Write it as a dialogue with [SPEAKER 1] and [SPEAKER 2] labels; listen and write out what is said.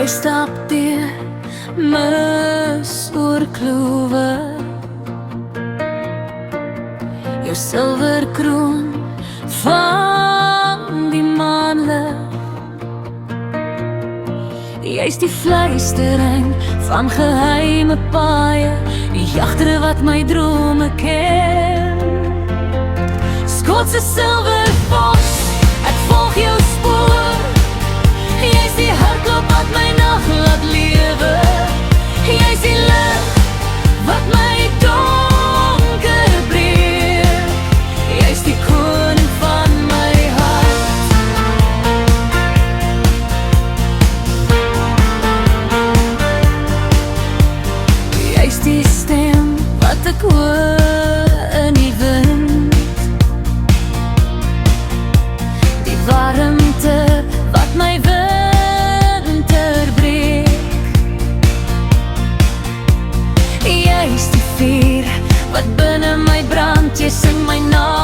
[SPEAKER 1] Jy stap deur mis oor klowe, jou silwer kroon van die maanlig. Jy's die fluistering van geheime paaie, die jagter wat my drome ken. Skotse silwer vos, ek volg jou spoor. Jy's die hartklop wat my nag laat lewe. Jy's die lig wat my donker breek. Jy's die koning van my hart. Jy's die stem wat ek hoor in die wind, die warmte wat my winter breek. Jy's die vuur wat binne my brand, jy sing my naam